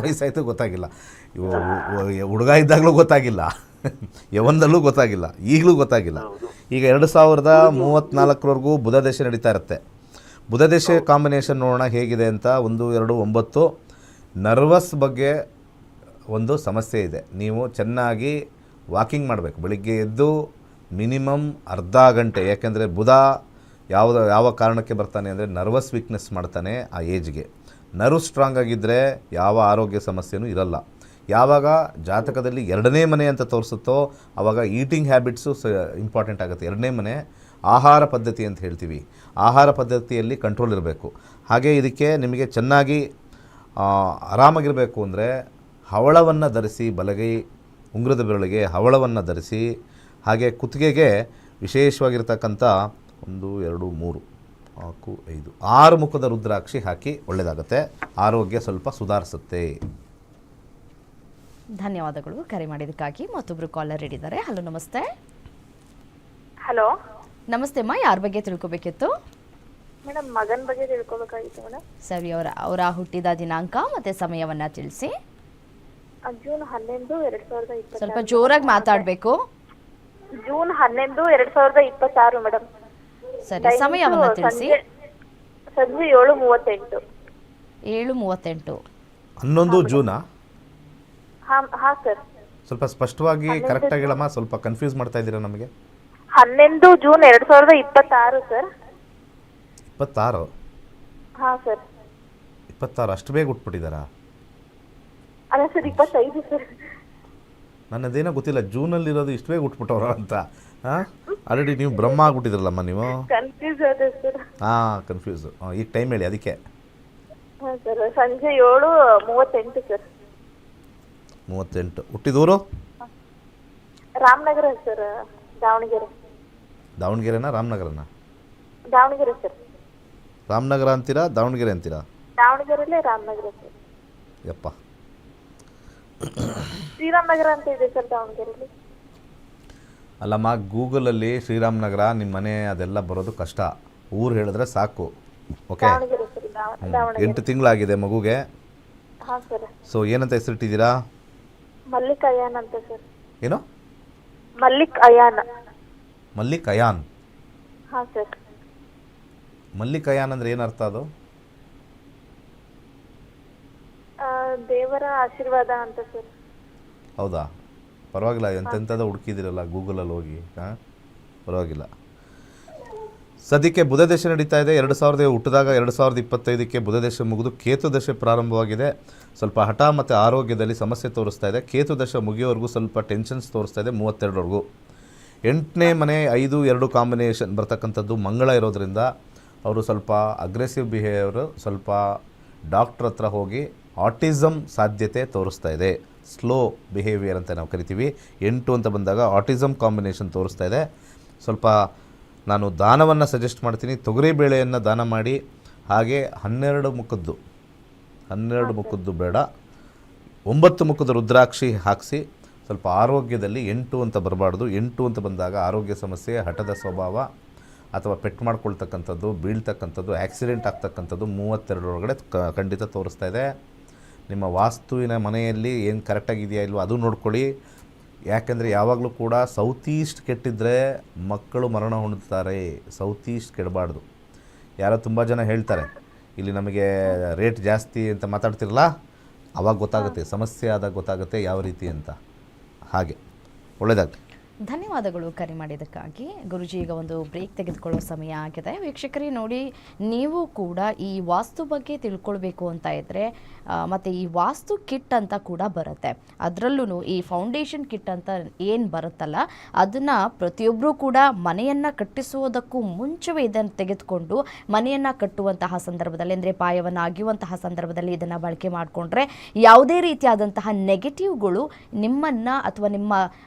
ಹುಡುಗ ಇದ್ದಾಗಲೂ ಗೊತ್ತಾಗಿಲ್ಲ, ಯವನದಲ್ಲೂ ಗೊತ್ತಾಗಿಲ್ಲ, ಈಗಲೂ ಗೊತ್ತಾಗಿಲ್ಲ. ಈಗ 2034ವರೆಗೂ ಬುಧ ದಶೆ ನಡೀತಾ ಇರುತ್ತೆ. ಬುಧ ದಶೆ ಕಾಂಬಿನೇಷನ್ ನೋಡೋಣ ಹೇಗಿದೆ ಅಂತ. 1, 2, 9 ನರ್ವಸ್ ಬಗ್ಗೆ ಒಂದು ಸಮಸ್ಯೆ ಇದೆ. ನೀವು ಚೆನ್ನಾಗಿ ವಾಕಿಂಗ್ ಮಾಡಬೇಕು. ಬೆಳಿಗ್ಗೆ ಎದ್ದು ಮಿನಿಮಮ್ ಅರ್ಧ ಗಂಟೆ. ಯಾಕೆಂದರೆ ಬುಧ ಯಾವ ಕಾರಣಕ್ಕೆ ಬರ್ತಾನೆ ಅಂದರೆ ನರ್ವಸ್ ವೀಕ್ನೆಸ್ ಮಾಡ್ತಾನೆ ಆ ಏಜ್ಗೆ. ನರ್ವ್ ಸ್ಟ್ರಾಂಗ್ ಆಗಿದ್ದರೆ ಯಾವ ಆರೋಗ್ಯ ಸಮಸ್ಯೆನೂ ಇರಲ್ಲ. ಯಾವಾಗ ಜಾತಕದಲ್ಲಿ 2ನೇ ಮನೆ ಅಂತ ತೋರಿಸುತ್ತೋ ಆವಾಗ ಈಟಿಂಗ್ ಹ್ಯಾಬಿಟ್ಸು ಇಂಪಾರ್ಟೆಂಟ್ ಆಗುತ್ತೆ. 2ನೇ ಮನೆ ಆಹಾರ ಪದ್ಧತಿ ಅಂತ ಹೇಳ್ತೀವಿ. ಆಹಾರ ಪದ್ಧತಿಯಲ್ಲಿ ಕಂಟ್ರೋಲ್ ಇರಬೇಕು. ಹಾಗೆ ಇದಕ್ಕೆ ನಿಮಗೆ ಚೆನ್ನಾಗಿ ಆರಾಮಾಗಿರಬೇಕು ಅಂದರೆ ಹವಳವನ್ನು ಧರಿಸಿ, ಬಲಗೈ ಉಂಗುರದ ಬೆರಳಿಗೆ ಹವಳವನ್ನು ಧರಿಸಿ, ಹಾಗೆ ಕುತ್ತಿಗೆಗೆ ವಿಶೇಷವಾಗಿರ್ತಕ್ಕಂಥ 1, 2, 3, 4, 5, 6 ಮುಖದ ರುದ್ರಾಕ್ಷಿ ಹಾಕಿ ಒಳ್ಳೆಯದಾಗುತ್ತೆ. ಆರೋಗ್ಯ ಸ್ವಲ್ಪ ಸುಧಾರಿಸುತ್ತೆ. ಧನ್ಯವಾದಗಳು ಕರೆ ಮಾಡಿದ್ದಕ್ಕಾಗಿ. ಮತ್ತೊಬ್ಬರು ಕಾಲರ್ ರೆಡಿ ಇದ್ದಾರೆ. ಹಲೋ, ನಮಸ್ತೆ. ಹಲೋ, ನಮಸ್ತೆ ಅಮ್ಮ, ಯಾರ ಬಗ್ಗೆ ತಿಳ್ಕೊಬೇಕಿತ್ತು? ಮೇಡಮ್ ಮಗನ ಬಗ್ಗೆ ತಿಳ್ಕೊಬೇಕಾಗಿತ್ತು ಮೇಡಮ್. ಸರಿ, ಅವರ ಹುಟ್ಟಿದ ದಿನಾಂಕ ಮತ್ತೆ ಸಮಯವನ್ನ ತಿಳಿಸಿ. ಜೂನ್ 11, 2026. ಸ್ವಲ್ಪ ಜೋರಾಗಿ ಮಾತಾಡಬೇಕು. June 11, 2026 madam. ಸರಿ, ಸಮಯವನ್ನ ತಿಳಿಸಿ. ಸಂಜೆ 7:38. 7:38. 11 ಜೂನಾ? ಹಾ ಸರ್. ಸ್ವಲ್ಪ ಸ್ಪಷ್ಟವಾಗಿ ಕರೆಕ್ಟಾಗಿ ಹೇಳಮ್ಮ, ಸ್ವಲ್ಪ ಕನ್ಫ್ಯೂಸ್ ಮಾಡ್ತಾ ಇದ್ದೀರಾ ನಮಗೆ. 11 ಜೂನ್ 2026 ಸರ್. 26? ಹಾ ಸರ್. 26 ಅಷ್ಟು ಬೇಗ ಹುಟ್ಬಿಟ್ಟಿದ್ದಾರಾ? ಅಲ್ಲ ಸರ್, 25 ಸರ್. ನನ್ನದೇನೋ ಗೊತ್ತಿಲ್ಲ, ಜೂನಲ್ಲಿರೋದು ಇಷ್ಟು ಬೇಗ ಹುಟ್ಬಿಟ್ಟವ್ರ ಅಂತ. ಹಾಂ, ಆಲ್ರೆಡಿ ನೀವು ಬ್ರಹ್ಮ ಆಗ್ಬಿಟ್ಟಿದ್ರಲ್ಲಮ್ಮ ನೀವು. ಕನ್ಫ್ಯೂಸ್ ಆದ ಸರ್. ಹಾಂ, ಕನ್ಫ್ಯೂಸು. ಈಗ ಟೈಮ್ ಹೇಳಿ ಅದಕ್ಕೆ. ಹಾಂ ಸರ್, ಸಂಜೆ 7:38 ಸರ್. 38. ಹುಟ್ಟಿದೂರು? ರಾಮನಗರ ಸರ್, ದಾವಣಗೆರೆ. ದಾವಣಗೆರೆನಾ ರಾಮನಗರನಾ? ದಾವಣಗೆರೆ ಸರ್. ರಾಮನಗರ ಅಂತೀರಾ ದಾವಣಗೆರೆ ಅಂತೀರಾ? ದಾವಣಗೆರೆಲ್ಲೇ ರಾಮನಗರ ಸರ್. ಯಪ್ಪ, ಶ್ರೀರಾಮನಗರ ಅಂತ ಇದೆ ಸರ್ ದಾವಣಗೆರೆಯಲ್ಲಿ. ಅಲ್ಲಮ್ಮ, ಗೂಗಲಲ್ಲಿ ಶ್ರೀರಾಮನಗರ ನಿಮ್ಮ ಮನೆ ಅದೆಲ್ಲ ಬರೋದು ಕಷ್ಟ. ಊರು ಹೇಳಿದ್ರೆ ಸಾಕು. Okay, Davanagere sir, Davanagere. 8 ತಿಂಗಳಾಗಿದೆ ಮಗುಗೆ. ಹಾಂ ಸರ್. ಸೊ ಏನಂತ ಹೆಸರಿಟ್ಟಿದ್ದೀರಾ? ಮಲ್ಲಿಕ್ ಅಯಾನ್ ಅಂತ ಸರ್. ಏನು? ಮಲ್ಲಿಕ್ ಅಯಾನ್. ಮಲ್ಲಿಕ್ ಅಯಾನ್? ಹಾಂ ಸರ್. ಮಲ್ಲಿಕ್ ಅಯಾನ್ ಅಂದರೆ ಏನು ಅರ್ಥ ಅದು? ದೇವರ ಆಶೀರ್ವಾದ ಅಂತ ಸರ್. ಹೌದಾ? ಪರವಾಗಿಲ್ಲ, ಎಂತೆಂಥದ್ದು ಹುಡುಕಿದಿರಲ್ಲ ಗೂಗಲಲ್ಲಿ ಹೋಗಿ. ಹಾಂ, ಪರವಾಗಿಲ್ಲ. ಸದ್ಯಕ್ಕೆ ಬುಧ ದಶೆ ನಡೀತಾ ಇದೆ. 2000 ಹುಟ್ಟಿದಾಗ 2025ಕ್ಕೆ ಬುಧ ದಶೆ ಮುಗಿದು ಕೇತು ದಶೆ ಪ್ರಾರಂಭವಾಗಿದೆ. ಸ್ವಲ್ಪ ಹಠ ಮತ್ತು ಆರೋಗ್ಯದಲ್ಲಿ ಸಮಸ್ಯೆ ತೋರಿಸ್ತಾ ಇದೆ. ಕೇತು ದಶೆ ಮುಗಿಯೋವರೆಗೂ ಸ್ವಲ್ಪ ಟೆನ್ಷನ್ಸ್ ತೋರಿಸ್ತಾ ಇದೆ 32ವರೆಗೂ. 8ನೇ ಮನೆ 5, 2 ಕಾಂಬಿನೇಷನ್ ಬರ್ತಕ್ಕಂಥದ್ದು ಮಂಗಳ ಇರೋದ್ರಿಂದ ಅವರು ಸ್ವಲ್ಪ ಅಗ್ರೆಸಿವ್ ಬಿಹೇವಿಯರು, ಸ್ವಲ್ಪ ಡಾಕ್ಟ್ರ್ ಹತ್ರ ಹೋಗಿ ಆಟಿಸಮ್ ಸಾಧ್ಯತೆ ತೋರಿಸ್ತಾ ಇದೆ. ಸ್ಲೋ ಬಿಹೇವಿಯರ್ ಅಂತ ನಾವು ಕರಿತೀವಿ. 8 ಅಂತ ಬಂದಾಗ ಆಟಿಸಮ್ ಕಾಂಬಿನೇಷನ್ ತೋರಿಸ್ತಾ ಇದೆ. ಸ್ವಲ್ಪ ನಾನು ದಾನವನ್ನು ಸಜೆಸ್ಟ್ ಮಾಡ್ತೀನಿ. ತೊಗರಿಬೇಳೆಯನ್ನು ದಾನ ಮಾಡಿ, ಹಾಗೆ 12 ಮುಖದ್ದು ಬೇಡ, 9 ಮುಖದ ರುದ್ರಾಕ್ಷಿ ಹಾಕಿಸಿ. ಸ್ವಲ್ಪ ಆರೋಗ್ಯದಲ್ಲಿ 8 ಅಂತ ಬರಬಾರ್ದು. 8 ಅಂತ ಬಂದಾಗ ಆರೋಗ್ಯ ಸಮಸ್ಯೆ, ಹಠದ ಸ್ವಭಾವ ಅಥವಾ ಪೆಟ್ಟು ಮಾಡ್ಕೊಳ್ತಕ್ಕಂಥದ್ದು, ಬೀಳ್ತಕ್ಕಂಥದ್ದು, ಆಕ್ಸಿಡೆಂಟ್ ಆಗ್ತಕ್ಕಂಥದ್ದು 32 ಒಳಗಡೆ ಖಂಡಿತ ತೋರಿಸ್ತಾ ಇದೆ. ನಿಮ್ಮ ವಾಸ್ತುವಿನ ಮನೆಯಲ್ಲಿ ಏನು ಕರೆಕ್ಟಾಗಿದೆಯಾ ಇಲ್ವೋ ಅದು ನೋಡ್ಕೊಳ್ಳಿ. ಯಾಕೆಂದರೆ ಯಾವಾಗಲೂ ಕೂಡ ಸೌತ್ ಈಸ್ಟ್ ಕೆಟ್ಟಿದ್ದರೆ ಮಕ್ಕಳು ಮರಣ ಹೊಂದುತ್ತಾರೆ. ಸೌತ್ ಈಸ್ಟ್ ಕೆಡಬಾರ್ದು. ಯಾರೋ ತುಂಬ ಜನ ಹೇಳ್ತಾರೆ ಇಲ್ಲಿ ನಮಗೆ ರೇಟ್ ಜಾಸ್ತಿ ಅಂತ ಮಾತಾಡ್ತಿರಲ್ಲ, ಆವಾಗ ಗೊತ್ತಾಗುತ್ತೆ, ಸಮಸ್ಯೆ ಆದಾಗ ಗೊತ್ತಾಗುತ್ತೆ ಯಾವ ರೀತಿ ಅಂತ. ಹಾಗೆ ಒಳ್ಳೆಯದಾಗಲಿ. ಧನ್ಯವಾದಗಳು ಕರೆ ಮಾಡಿದ್ದಕ್ಕಾಗಿ. ಗುರುಜಿ, ಈಗ ಒಂದು ಬ್ರೇಕ್ ತೆಗೆದುಕೊಳ್ಳೋ ಸಮಯ ಆಗಿದೆ. ವೀಕ್ಷಕರೇ ನೋಡಿ, ನೀವು ಕೂಡ ಈ ವಾಸ್ತು ಬಗ್ಗೆ ತಿಳ್ಕೊಳ್ಬೇಕು ಅಂತ ಇದ್ದರೆ ಮತ್ತು ಈ ವಾಸ್ತು ಕಿಟ್ ಅಂತ ಕೂಡ ಬರುತ್ತೆ. ಅದರಲ್ಲೂ ಈ ಫೌಂಡೇಶನ್ ಕಿಟ್ ಅಂತ ಏನು ಬರುತ್ತಲ್ಲ, ಅದನ್ನು ಪ್ರತಿಯೊಬ್ಬರೂ ಕೂಡ ಮನೆಯನ್ನು ಕಟ್ಟಿಸುವುದಕ್ಕೂ ಮುಂಚೆವೇ ಇದನ್ನು ತೆಗೆದುಕೊಂಡು ಮನೆಯನ್ನು ಕಟ್ಟುವಂತಹ ಸಂದರ್ಭದಲ್ಲಿ, ಅಂದರೆ ಪಾಯವನ್ನು ಅಗಿಯುವಂತಹ ಸಂದರ್ಭದಲ್ಲಿ ಇದನ್ನು ಬಳಕೆ ಮಾಡಿಕೊಂಡ್ರೆ ಯಾವುದೇ ರೀತಿಯಾದಂತಹ ನೆಗೆಟಿವ್ಗಳು ನಿಮ್ಮನ್ನು ಅಥವಾ ನಿಮ್ಮ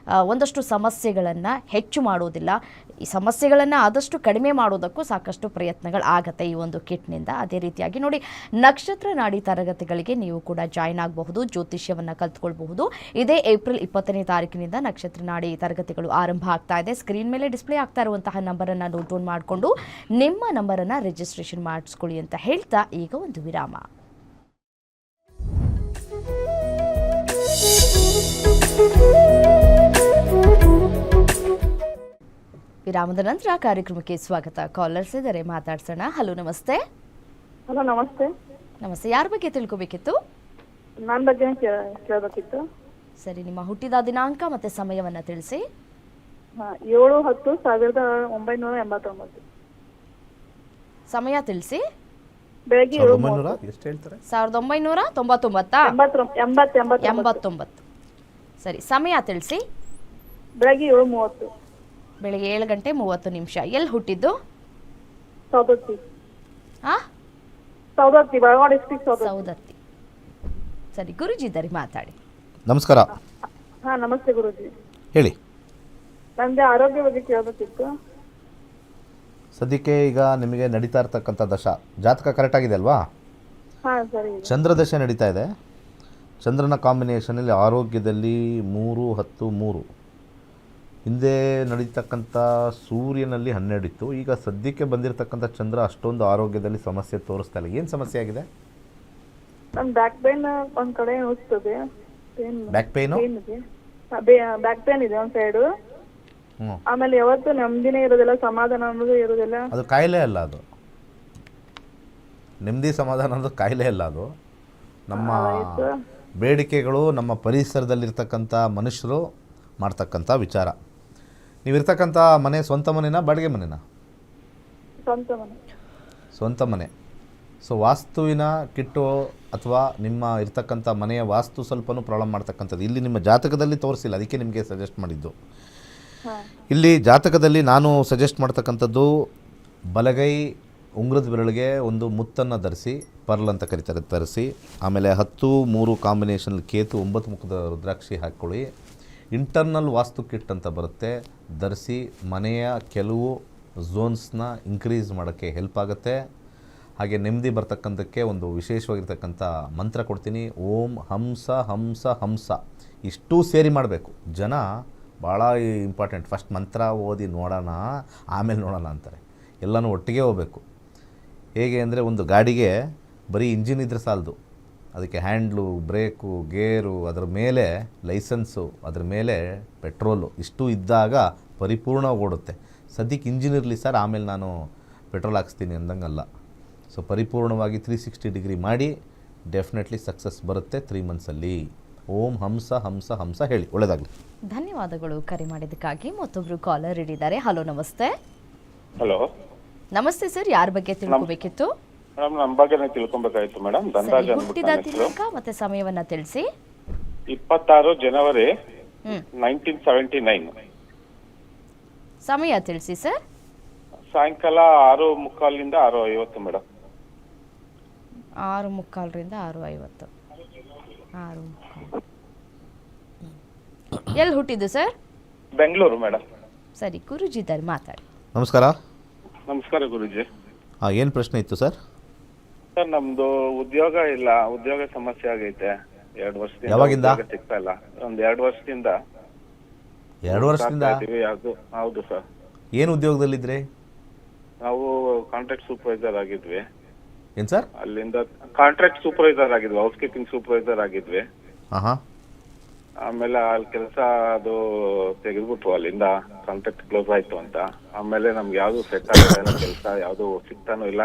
ಒಂದಷ್ಟು ಸಮಸ್ಯೆಗಳನ್ನು ಹೆಚ್ಚು ಮಾಡೋದಿಲ್ಲ. ಈ ಸಮಸ್ಯೆಗಳನ್ನು ಆದಷ್ಟು ಕಡಿಮೆ ಮಾಡೋದಕ್ಕೂ ಸಾಕಷ್ಟು ಪ್ರಯತ್ನಗಳು ಆಗತ್ತೆ ಈ ಒಂದು ಕಿಟ್ನಿಂದ. ಅದೇ ರೀತಿಯಾಗಿ ನೋಡಿ, ನಕ್ಷತ್ರ ನಾಡಿ ತರಗತಿಗಳಿಗೆ ನೀವು ಕೂಡ ಜಾಯ್ನ್ ಆಗಬಹುದು, ಜ್ಯೋತಿಷ್ಯವನ್ನು ಕಲ್ತ್ಕೊಳ್ಬಹುದು. ಇದೇ ಏಪ್ರಿಲ್ 20ನೇ ತಾರೀಕಿನಿಂದ ನಕ್ಷತ್ರ ನಾಡಿ ತರಗತಿಗಳು ಆರಂಭ ಆಗ್ತಾ ಇದೆ. ಸ್ಕ್ರೀನ್ ಮೇಲೆ ಡಿಸ್ಪ್ಲೇ ಆಗ್ತಾ ಇರುವಂತಹ ನಂಬರನ್ನು ನೋಟ್ ಡೌನ್ ಮಾಡಿಕೊಂಡು ನಿಮ್ಮ ನಂಬರನ್ನು ರಿಜಿಸ್ಟ್ರೇಷನ್ ಮಾಡಿಸ್ಕೊಳ್ಳಿ ಅಂತ ಹೇಳ್ತಾ ಈಗ ಒಂದು ವಿರಾಮ. ವಿರಾಮದ ನಂತರ ಕಾರ್ಯಕ್ರಮಕ್ಕೆ ಸ್ವಾಗತ. ಕಾಲರ್ಸ್ ಇದ್ದಾರೆ, ಮಾತಾಡ್ಸೋಣ. ಹಲೋ, ನಮಸ್ತೆ. ಹಲೋ, ನಮಸ್ತೆ. ನಮಸ್ತೆ. ಯಾರ ಬಗ್ಗೆ ತಿಳ್ಕೊಬೇಕಿತ್ತು? ನನ್ನ ಬಗ್ಗೆ ಕೇಳಬೇಕಿತ್ತು. ಸರಿ, ನಿಮ್ಮ ಹುಟ್ಟಿದ ದಿನಾಂಕ ಮತ್ತು ಸಮಯವನ್ನು ತಿಳಿಸಿ. 7/10/1989. ಸಮಯ ತಿಳಿಸಿ. ಬೆಳಗ್ಗೆ 1900 ಎಷ್ಟು ಹೇಳ್ತಾರೆ? 1999. 89. ಸರಿ, ಸಮಯ ತಿಳಿಸಿ. ಬೆಳಗ್ಗೆ 7:30. ಬೆಳಿಗ್ಗೆ 7:30. ಎಲ್ಲಿ ಹುಟ್ಟಿದ್ದು? ಸೌದತ್ತಿ. ಹಾಂ, ಸೌದತ್ತಿ, ಬೆಳಗಾವಿ ಡಿಸ್ಟ್ರಿಕ್ಟ್ ಸೌದತ್ತಿ. ಸರಿ, ಗುರುಜಿ ಇದ್ದಾರೆ, ಮಾತಾಡಿ. ನಮಸ್ಕಾರ. ಹಾಂ, ನಮಸ್ತೆ ಗುರುಜಿ. ಹೇಳಿ. ನನಗೆ ಆರೋಗ್ಯ ಬಗ್ಗೆ ಕೇಳಬೇಕಿತ್ತು. ಸದ್ಯಕ್ಕೆ ಈಗ ನಿಮಗೆ ನಡೀತಾ ಇರ್ತಕ್ಕಂಥ ದಶ ಜಾತಕ ಕರೆಕ್ಟಾಗಿದೆ ಅಲ್ವಾ? ಹಾಂ, ಸರಿ. ಚಂದ್ರ ದಶೆ ನಡೀತಾ ಇದೆ. ಚಂದ್ರನ ಕಾಂಬಿನೇಷನಲ್ಲಿ ಆರೋಗ್ಯದಲ್ಲಿ 3, 10, 3. ಹಿಂದೆ ನಡೀತಕ್ಕಂಥ ಸೂರ್ಯನಲ್ಲಿ 12 ಇತ್ತು. ಈಗ ಸದ್ಯಕ್ಕೆ ಬಂದಿರತಕ್ಕಂಥ ಚಂದ್ರ ಅಷ್ಟೊಂದು ಆರೋಗ್ಯದಲ್ಲಿ ಸಮಸ್ಯೆ ತೋರಿಸ್ತಾ ಇಲ್ಲ. ಏನು ಸಮಸ್ಯೆ ಆಗಿದೆ? ನನ್ನ ಬ್ಯಾಕ್ ಪೇನ್ ಒಂದು ಕಡೆ ನೋಸ್ತದೆ. Back pain? ಬ್ಯಾಕ್ ಪೇನ್ ಇದೆ ಒಂದು ಸೈಡು. ಹ್ಞೂ. ಆಮೇಲೆ ಯಾವತ್ತು ನೆಮ್ಮದಿನೇ ಇರೋದಿಲ್ಲ, ಸಮಾಧಾನ ಅನ್ನೋದು ಇರೋದಿಲ್ಲ. ಅದು ಕಾಯಿಲೆ ಅಲ್ಲ. ಅದು ನೆಮ್ಮದಿ ಸಮಾಧಾನ ಅನ್ನೋದು ಕಾಯಿಲೆ ಅಲ್ಲ. ಅದು ನಮ್ಮ ಬೇಡಿಕೆಗಳು, ನಮ್ಮ ಪರಿಸರದಲ್ಲಿರ್ತಕ್ಕಂಥ ಮನುಷ್ಯರು ಮಾಡ್ತಕ್ಕಂಥ ವಿಚಾರ. ನೀವಿರ್ತಕ್ಕಂಥ ಮನೆ ಸ್ವಂತ ಮನೆನಾ ಬಾಡಿಗೆ ಮನೆನಾ? ಸ್ವಂತ ಮನೆ. ಸ್ವಂತ ಮನೆ. ಸೊ ವಾಸ್ತುವಿನ ಕಿಟ್ಟು ಅಥವಾ ನಿಮ್ಮ ಇರ್ತಕ್ಕಂಥ ಮನೆಯ ವಾಸ್ತು ಸ್ವಲ್ಪನೂ ಪ್ರಾಬ್ಲಮ್ ಮಾಡ್ತಕ್ಕಂಥದ್ದು ಇಲ್ಲಿ ನಿಮ್ಮ ಜಾತಕದಲ್ಲಿ ತೋರಿಸಿಲ್ಲ, ಅದಕ್ಕೆ ನಿಮಗೆ ಸಜೆಸ್ಟ್ ಮಾಡಿದ್ದು. ಇಲ್ಲಿ ಜಾತಕದಲ್ಲಿ ನಾನು ಸಜೆಸ್ಟ್ ಮಾಡ್ತಕ್ಕಂಥದ್ದು ಬಲಗೈ ಉಂಗುರದ ಬೆರಳಿಗೆ ಒಂದು ಮುತ್ತನ್ನು ಧರಿಸಿ, ಪರ್ಲ್ ಅಂತ ಕರೀತಾರೆ, ತರಿಸಿ. ಆಮೇಲೆ 10, 3 ಕಾಂಬಿನೇಷನ್ ಕೇತು, 9 ಮುಖದ ರುದ್ರಾಕ್ಷಿ ಹಾಕ್ಕೊಳ್ಳಿ. ಇಂಟರ್ನಲ್ ವಾಸ್ತು ಕಿಟ್ ಅಂತ ಬರುತ್ತೆ, ಧರಿಸಿ. ಮನೆಯ ಕೆಲವು ಝೋನ್ಸ್ನ ಇನ್ಕ್ರೀಸ್ ಮಾಡೋಕ್ಕೆ ಹೆಲ್ಪ್ ಆಗುತ್ತೆ. ಹಾಗೆ ನೆಮ್ಮದಿ ಬರ್ತಕ್ಕಂಥಕ್ಕೆ ಒಂದು ವಿಶೇಷವಾಗಿರ್ತಕ್ಕಂಥ ಮಂತ್ರ ಕೊಡ್ತೀನಿ. ಓಂ ಹಂಸ ಹಂಸ ಹಂಸ. ಇಷ್ಟೂ ಸೇರಿ ಮಾಡಬೇಕು. ಜನ ಭಾಳ ಇಂಪಾರ್ಟೆಂಟ್. ಫಸ್ಟ್ ಮಂತ್ರ ಓದಿ ನೋಡೋಣ, ಆಮೇಲೆ ನೋಡೋಣ ಅಂತಾರೆ. ಎಲ್ಲನೂ ಒಟ್ಟಿಗೆ ಹೋಗಬೇಕು. ಹೇಗೆ ಅಂದರೆ, ಒಂದು ಗಾಡಿಗೆ ಬರೀ ಇಂಜಿನ್ ಇದ್ದರೆ ಸಾಲದು. ಅದಕ್ಕೆ ಹ್ಯಾಂಡ್ಲು, ಬ್ರೇಕು, ಗೇರು, ಅದರ ಮೇಲೆ ಲೈಸೆನ್ಸು, ಅದರ ಮೇಲೆ ಪೆಟ್ರೋಲು, ಇಷ್ಟು ಇದ್ದಾಗ ಪರಿಪೂರ್ಣ ಓಡುತ್ತೆ. ಸದ್ಯಕ್ಕೆ ಇಂಜಿನ್ ಇರಲಿ ಸರ್, ಆಮೇಲೆ ನಾನು ಪೆಟ್ರೋಲ್ ಹಾಕ್ಸ್ತೀನಿ ಅಂದಂಗಲ್ಲ. ಸೊ ಪರಿಪೂರ್ಣವಾಗಿ 360 ಡಿಗ್ರಿ ಮಾಡಿ ಡೆಫಿನೆಟ್ಲಿ ಸಕ್ಸಸ್ ಬರುತ್ತೆ 3 ಮಂತ್ಸಲ್ಲಿ. ಓಂ ಹಂಸ ಹಂಸ ಹಂಸ ಹೇಳಿ. ಒಳ್ಳೆಯದಾಗಲಿ. ಧನ್ಯವಾದಗಳು ಕರೆ ಮಾಡಿದ್ದಕ್ಕಾಗಿ. ಮತ್ತೊಬ್ಬರು ಕಾಲರ್ ಇದ್ದಾರೆ. ಹಲೋ, ನಮಸ್ತೆ. ಹಲೋ, ನಮಸ್ತೆ ಸರ್. ಯಾರ ಬಗ್ಗೆ ತಿಳ್ಕೊಬೇಕಿತ್ತು? ಮೇಡಮ್, ನಮ್ಮ ಬಗ್ಗೆನೇ ತಿಳ್ಕೊಬೇಕಾಗಿತ್ತು ಮೇಡಮ್. ಧನರಾಜ್ ಹುಟ್ಟಿದ ದಿನಾಂಕ ಮತ್ತೆ ಸಮಯವನ್ನ ತಿಳಿಸಿ. 26 ಜನವರಿ 1979. ಸಮಯ ತಿಳಿಸಿ ಸರ್. ಸಾಯಂಕಾಲ 6:45 ರಿಂದ 6:50 ಮೇಡಮ್. 6:45 ರಿಂದ 6:50. 6:45. ಎಲ್ಲಿ ಹುಟ್ಟಿದ್ದು ಸರ್? ಬೆಂಗಳೂರು ಮೇಡಮ್. ಸರಿ, ಗುರುಜಿ ಇದ್ದಾರೆ, ಮಾತಾಡಿ. ನಮಸ್ಕಾರ. ನಮಸ್ಕಾರ ಗುರುಜಿ. ಏನು ಪ್ರಶ್ನೆ ಇತ್ತು ಸರ್? ಸರ್ ನಮ್ದು ಉದ್ಯೋಗ ಇಲ್ಲ, ಉದ್ಯೋಗ ಸಮಸ್ಯೆ ಆಗೈತೆ. 2 ವರ್ಷದಿಂದ ಯಾವಾಗಿಂದ? ಉದ್ಯೋಗ ಸಿಗ್ತಾ ಇಲ್ಲ. ಒಂದ್ 2 ವರ್ಷದಿಂದ 2 ವರ್ಷದಿಂದ? ಹೌದು ಸರ್. ಏನು ಉದ್ಯೋಗದಲ್ಲಿದ್ರಿ? ನಾವು ಕಾಂಟ್ರಾಕ್ಟ್ ಸೂಪರ್ವೈಸರ್ ಆಗಿದ್ವಿ. ಏನು ಸರ್? ಅಲ್ಲಿಂದ ಕಾಂಟ್ರಾಕ್ಟ್ ಸೂಪರ್ವೈಸರ್ ಆಗಿದ್ವಿ, ಹೌಸ್ ಕೀಪಿಂಗ್ ಸೂಪರ್ವೈಸರ್ ಆಗಿದ್ವಿ. ಹಾಂ. ಆಮೇಲೆ ಅಲ್ಲಿ ಕೆಲಸ ಅದು ತೆಗೆದ್ಬಿಟ್ರು, ಅಲ್ಲಿಂದ ಕಾಂಟ್ರಾಕ್ಟ್ ಕ್ಲೋಸ್ ಆಯ್ತು ಅಂತ. ಆಮೇಲೆ ನಮ್ಗೆ ಯಾವ್ದು ಸೆಟ್ ಆಗಿಲ್ಲ, ಕೆಲಸ ಯಾವ್ದು ಸಿಗ್ತಾನೂ ಇಲ್ಲ.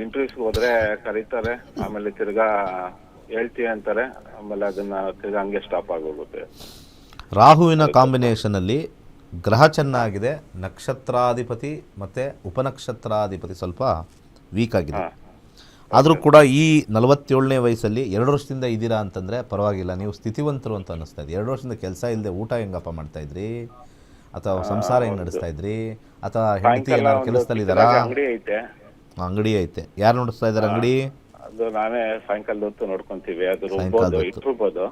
ಇಂಟರ್ವ್ಯೂಸ್ ಹೋದ್ರೆ ಕರೀತಾರೆ, ಆಮೇಲೆ ತಿರ್ಗಾ ಹೇಳ್ತೀವಿ ಅಂತಾರೆ, ಆಮೇಲೆ ಅದನ್ನ ತಿರ್ಗಾ ಹಂಗೆ ಸ್ಟಾಪ್ ಆಗೋಗುತ್ತೆ. ರಾಹುವಿನ ಕಾಂಬಿನೇಷನಲ್ಲಿ ಗ್ರಹ ಚೆನ್ನಾಗಿದೆ, ನಕ್ಷತ್ರಾಧಿಪತಿ ಮತ್ತು ಉಪನಕ್ಷತ್ರಾಧಿಪತಿ ಸ್ವಲ್ಪ ವೀಕ್ ಆಗಿದೆ. ಆದರೂ ಕೂಡ ಈ 47ನೇ ವಯಸ್ಸಲ್ಲಿ 2 ವರ್ಷದಿಂದ ಇದ್ದೀರಾ ಅಂತಂದರೆ ಪರವಾಗಿಲ್ಲ, ನೀವು ಸ್ಥಿತಿವಂತರು ಅಂತ ಅನ್ನಿಸ್ತಾ ಇದೆ. 2 ವರ್ಷದಿಂದ ಕೆಲಸ ಇಲ್ಲದೆ ಊಟ ಹೆಂಗಪ್ಪ ಮಾಡ್ತಾಯಿದ್ರಿ, ಅಥವಾ ಸಂಸಾರ ಹೆಂಗೆ ನಡೆಸ್ತಾ ಇದ್ರಿ, ಅಥವಾ ಹೆಂಡತಿ ಏನಾದ್ರು ಕೆಲಸದಲ್ಲಿದ್ದಾರಾ? ಅಂಗಡಿ ಐತೆ. ಅಂಗಡಿ ಐತೆ. ಯಾರು ನೋಡಿಸ್ತಾ ಇದ್ದಾರೆ ಅಂಗಡಿ? ಅದು ನಾವೇ ಸಾಯಂಕಾಲದ ಹೊತ್ತು ನೋಡ್ಕೊಂತೀವಿ. ಅದು ರುಬ್ಬೋದು, ಇಟ್ರುಬೋದು.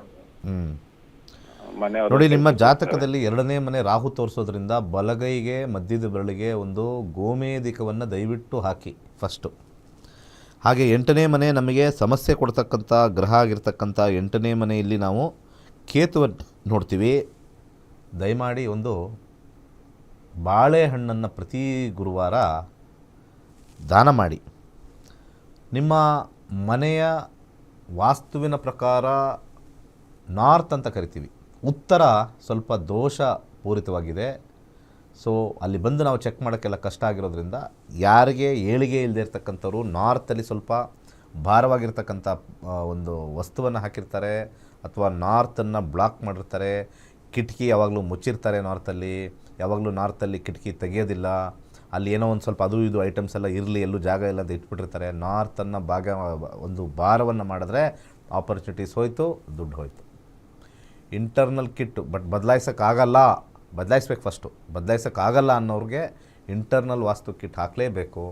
ನೋಡಿ, ನಿಮ್ಮ ಜಾತಕದಲ್ಲಿ 2ನೇ ಮನೆ ರಾಹು ತೋರಿಸೋದ್ರಿಂದ ಬಲಗೈಗೆ ಮಧ್ಯದ ಬೆರಳಿಗೆ ಒಂದು ಗೋಮೇಧಿಕವನ್ನು ದಯವಿಟ್ಟು ಹಾಕಿ ಫಸ್ಟು. ಹಾಗೆ 8ನೇ ಮನೆ ನಮಗೆ ಸಮಸ್ಯೆ ಕೊಡ್ತಕ್ಕಂಥ ಗ್ರಹ ಆಗಿರ್ತಕ್ಕಂಥ 8ನೇ ಮನೆಯಲ್ಲಿ ನಾವು ಕೇತುವನ್ನು ನೋಡ್ತೀವಿ. ದಯಮಾಡಿ ಒಂದು ಬಾಳೆಹಣ್ಣನ್ನು ಪ್ರತಿ ಗುರುವಾರ ದಾನ ಮಾಡಿ. ನಿಮ್ಮ ಮನೆಯ ವಾಸ್ತುವಿನ ಪ್ರಕಾರ ನಾರ್ತ್ ಅಂತ ಕರಿತೀವಿ, ಉತ್ತರ ಸ್ವಲ್ಪ ದೋಷ ಪೂರಿತವಾಗಿದೆ. ಸೊ ಅಲ್ಲಿ ಬಂದು ನಾವು ಚೆಕ್ ಮಾಡೋಕ್ಕೆಲ್ಲ ಕಷ್ಟ ಆಗಿರೋದ್ರಿಂದ ಯಾರಿಗೆ ಏಳಿಗೆ ಇಲ್ಲದೆ ಇರ್ತಕ್ಕಂಥವ್ರು ನಾರ್ತಲ್ಲಿ ಸ್ವಲ್ಪ ಭಾರವಾಗಿರ್ತಕ್ಕಂಥ ಒಂದು ವಸ್ತುವನ್ನು ಹಾಕಿರ್ತಾರೆ, ಅಥವಾ ನಾರ್ತನ್ನು ಬ್ಲಾಕ್ ಮಾಡಿರ್ತಾರೆ, ಕಿಟಕಿ ಯಾವಾಗಲೂ ಮುಚ್ಚಿರ್ತಾರೆ. ನಾರ್ತಲ್ಲಿ ಯಾವಾಗಲೂ ನಾರ್ತಲ್ಲಿ ಕಿಟಕಿ ತೆಗೆಯೋದಿಲ್ಲ, ಅಲ್ಲಿ ಏನೋ ಒಂದು ಸ್ವಲ್ಪ ಅದು ಇದು ಐಟಮ್ಸ್ ಎಲ್ಲ ಇರಲಿ, ಎಲ್ಲೂ ಜಾಗ ಇಲ್ಲ ಅಂತ ಇಟ್ಬಿಟ್ಟಿರ್ತಾರೆ. ನಾರ್ತನ್ನು ಒಂದು ಭಾರವನ್ನು ಮಾಡಿದ್ರೆ ಆಪರ್ಚುನಿಟೀಸ್ ಹೋಯಿತು, ದುಡ್ಡು ಹೋಯಿತು. ಇಂಟರ್ನಲ್ ಕಿಟ್ ಬಟ್ ಬದಲಾಯಿಸ್ಬೇಕು ಫಸ್ಟು. ಬದಲಾಯಿಸೋಕ್ಕಾಗಲ್ಲ ಅನ್ನೋರಿಗೆ ಇಂಟರ್ನಲ್ ವಾಸ್ತು ಕಿಟ್ ಹಾಕಲೇಬೇಕು.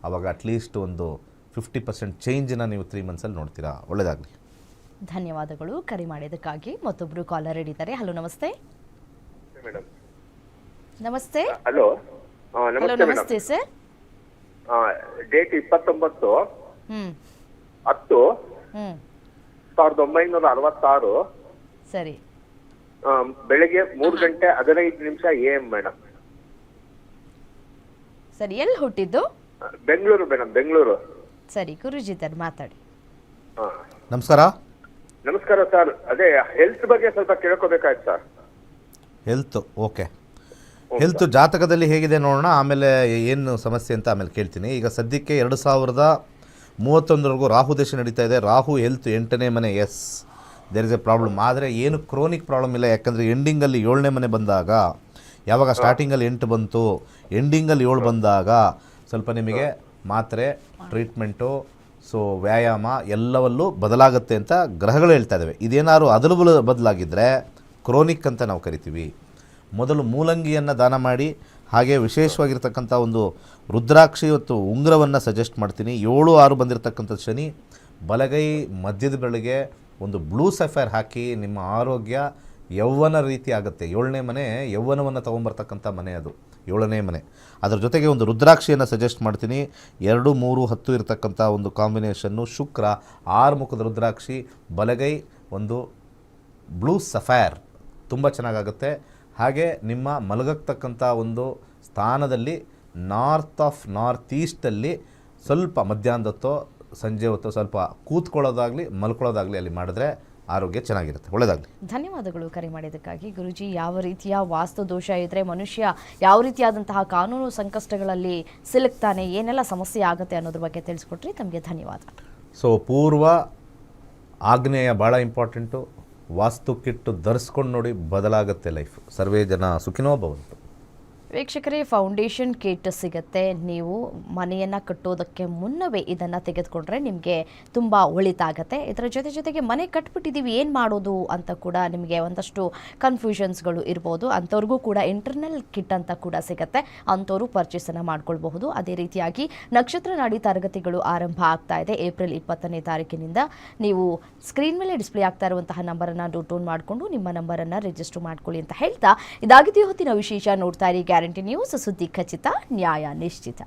ಆವಾಗ ಅಟ್ಲೀಸ್ಟ್ ಒಂದು 50% ಚೇಂಜನ್ನ ನೀವು 3 ಮಂತ್ಸಲ್ಲಿ ನೋಡ್ತೀರಾ. ಒಳ್ಳೆಯದಾಗಲಿ. ಧನ್ಯವಾದಗಳು ಕರೆ ಮಾಡಿದ್ದಕ್ಕಾಗಿ. ಮತ್ತೊಬ್ಬರು ಕಾಲರ್ ಇದ್ದಾರೆ. ಹಲೋ, ನಮಸ್ತೆ. ಮೇಡಮ್ ನಮಸ್ತೆ. ಹಲೋ. ಹಲೋ, ನಮಸ್ತೆ ಸರ್. ಡೇಟ್ 29 ಹ್ಮ್ 10 ಹ್ಮ್ 1966 ಸರಿ. ಬೆಳಿಗ್ಗೆ 3 ಗಂಟೆ 15 ನಿಮಿಷ AM ಮೇಡಮ್. ಸರಿ, ಎಲ್ಲಿ ಹುಟ್ಟಿದ್ದು? ಬೆಂಗಳೂರು ಮೇಡಮ್, ಬೆಂಗಳೂರು. ಸರಿ, ಗುರುಜಿ ಸರ್ ಮಾತಾಡಿ. ನಮಸ್ಕಾರ. ನಮಸ್ಕಾರ ಸರ್. ಅದೇ ಹೆಲ್ತ್ ಬಗ್ಗೆ ಸ್ವಲ್ಪ ಕೇಳ್ಕೋಬೇಕಾಯ್ತು ಸರ್. Health okay. ಹೆಲ್ತ್ ಜಾತಕದಲ್ಲಿ ಹೇಗಿದೆ ನೋಡೋಣ, ಆಮೇಲೆ ಏನು ಸಮಸ್ಯೆ ಅಂತ ಆಮೇಲೆ ಕೇಳ್ತೀನಿ. ಈಗ ಸದ್ಯಕ್ಕೆ 2031ವರೆಗೂ ರಾಹು ದೇಶ ನಡೀತಾ ಇದೆ. ರಾಹು ಹೆಲ್ತ್ 8ನೇ ಮನೆ, as there is a problem. ಆದರೆ ಏನು ಕ್ರೋನಿಕ್ ಪ್ರಾಬ್ಲಮ್ ಇಲ್ಲ, ಯಾಕಂದರೆ ಎಂಡಿಂಗಲ್ಲಿ 7ನೇ ಮನೆ ಬಂದಾಗ, ಯಾವಾಗ ಸ್ಟಾರ್ಟಿಂಗಲ್ಲಿ 8 ಬಂತು, ಎಂಡಿಂಗಲ್ಲಿ 7 ಬಂದಾಗ ಸ್ವಲ್ಪ ನಿಮಗೆ ಮಾತ್ರೆ, ಟ್ರೀಟ್ಮೆಂಟು, ಸೊ ವ್ಯಾಯಾಮ ಎಲ್ಲವಲ್ಲೂ ಬದಲಾಗುತ್ತೆ ಅಂತ ಗ್ರಹಗಳು ಹೇಳ್ತಾ ಇದ್ದಾವೆ. ಇದೇನಾದ್ರು ಅದಲು ಬದಲಾಗಿದ್ದರೆ ಕ್ರೋನಿಕ್ ಅಂತ ನಾವು ಕರಿತೀವಿ. ಮೊದಲು ಮೂಲಂಗಿಯನ್ನು ದಾನ ಮಾಡಿ, ಹಾಗೆ ವಿಶೇಷವಾಗಿರ್ತಕ್ಕಂಥ ಒಂದು ರುದ್ರಾಕ್ಷಿ ಮತ್ತು ಉಂಗುರವನ್ನು ಸಜೆಸ್ಟ್ ಮಾಡ್ತೀನಿ. 7-6 ಬಂದಿರತಕ್ಕಂಥ ಶನಿ ಬಲಗೈ ಮಧ್ಯದ ಬೆರಳಿಗೆ ಒಂದು ಬ್ಲೂ ಸಫೈರ್ ಹಾಕಿ, ನಿಮ್ಮ ಆರೋಗ್ಯ ಯೌವನ ರೀತಿ ಆಗುತ್ತೆ. 7ನೇ ಮನೆ ಯೌವನವನ್ನು ತೊಗೊಂಬರ್ತಕ್ಕಂಥ ಮನೆ, ಅದು 7ನೇ ಮನೆ. ಅದರ ಜೊತೆಗೆ ಒಂದು ರುದ್ರಾಕ್ಷಿಯನ್ನು ಸಜೆಸ್ಟ್ ಮಾಡ್ತೀನಿ. 2, 3, 10 ಇರತಕ್ಕಂಥ ಒಂದು ಕಾಂಬಿನೇಷನ್ನು. ಶುಕ್ರ 6 ಮುಖದ ರುದ್ರಾಕ್ಷಿ, ಬಲಗೈ ಒಂದು ಬ್ಲೂ ಸಫೈರ್, ತುಂಬ ಚೆನ್ನಾಗಾಗುತ್ತೆ. ಹಾಗೆ ನಿಮ್ಮ ಮಲಗತಕ್ಕಂಥ ಒಂದು ಸ್ಥಾನದಲ್ಲಿ ನಾರ್ತ್ ಈಸ್ಟಲ್ಲಿ ಸ್ವಲ್ಪ ಮಧ್ಯಾಹ್ನದ ಹೊತ್ತೋ ಸಂಜೆ ಹೊತ್ತು ಸ್ವಲ್ಪ ಕೂತ್ಕೊಳ್ಳೋದಾಗಲಿ ಮಲ್ಕೊಳ್ಳೋದಾಗಲಿ ಅಲ್ಲಿ ಮಾಡಿದ್ರೆ ಆರೋಗ್ಯ ಚೆನ್ನಾಗಿರುತ್ತೆ. ಒಳ್ಳೆಯದಾಗಲಿ. ಧನ್ಯವಾದಗಳು ಕರೆ ಮಾಡಿದ್ದಕ್ಕಾಗಿ. ಗುರುಜಿ, ಯಾವ ರೀತಿಯ ವಾಸ್ತು ದೋಷ ಇದ್ದರೆ ಮನುಷ್ಯ ಯಾವ ರೀತಿಯಾದಂತಹ ಕಾನೂನು ಸಂಕಷ್ಟಗಳಲ್ಲಿ ಸಿಲುಕ್ತಾನೆ, ಏನೆಲ್ಲ ಸಮಸ್ಯೆ ಆಗುತ್ತೆ ಅನ್ನೋದ್ರ ಬಗ್ಗೆ ತಿಳಿಸ್ಕೊಟ್ರಿ. ತಮಗೆ ಧನ್ಯವಾದ. ಸೊ ಪೂರ್ವ ಆಗ್ನೇಯ ಭಾಳ ಇಂಪಾರ್ಟೆಂಟು. ವಾಸ್ತು ಕಿಟ್ಟು ಧರಿಸ್ಕೊಂಡು ನೋಡಿ, ಬದಲಾಗುತ್ತೆ ಲೈಫ್. ಸರ್ವೇ ಜನ ಸುಖಿನೋ ಭವಂತು. ವೀಕ್ಷಕರೇ, ಫೌಂಡೇಶನ್ ಕಿಟ್ ಸಿಗುತ್ತೆ. ನೀವು ಮನೆಯನ್ನು ಕಟ್ಟೋದಕ್ಕೆ ಮುನ್ನವೇ ಇದನ್ನು ತೆಗೆದುಕೊಂಡ್ರೆ ನಿಮಗೆ ತುಂಬ ಒಳಿತಾಗತ್ತೆ. ಇದರ ಜೊತೆಗೆ ಮನೆ ಕಟ್ಬಿಟ್ಟಿದ್ದೀವಿ, ಏನು ಮಾಡೋದು ಅಂತ ಕೂಡ ನಿಮಗೆ ಒಂದಷ್ಟು ಕನ್ಫ್ಯೂಷನ್ಸ್ಗಳು ಇರ್ಬೋದು. ಅಂಥವ್ರಿಗೂ ಕೂಡ ಇಂಟರ್ನಲ್ ಕಿಟ್ ಅಂತ ಕೂಡ ಸಿಗುತ್ತೆ. ಅಂಥವರು ಪರ್ಚೇಸನ್ನು ಮಾಡ್ಕೊಳ್ಬಹುದು. ಅದೇ ರೀತಿಯಾಗಿ ನಕ್ಷತ್ರ ನಾಡಿ ತರಗತಿಗಳು ಆರಂಭ ಆಗ್ತಾ ಇದೆ ಏಪ್ರಿಲ್ 20ನೇ ತಾರೀಕಿನಿಂದ. ನೀವು ಸ್ಕ್ರೀನ್ ಮೇಲೆ ಡಿಸ್ಪ್ಲೇ ಆಗ್ತಾ ಇರುವಂತಹ ನಂಬರನ್ನು ನೋಟ್ ಡೌನ್ ಮಾಡಿಕೊಂಡು ನಿಮ್ಮ ನಂಬರನ್ನು ರಿಜಿಸ್ಟರ್ ಮಾಡ್ಕೊಳ್ಳಿ ಅಂತ ಹೇಳ್ತಾ, ಇದಾಗಿದೆಯೋ ಹೊತ್ತಿನ ವಿಶೇಷ. ನೋಡ್ತಾ ಇರಿ ಗ್ಯಾರಂಟಿ ನ್ಯೂಸ್, ಸುದ್ದಿ ಖಚಿತ, ನ್ಯಾಯ ನಿಶ್ಚಿತ.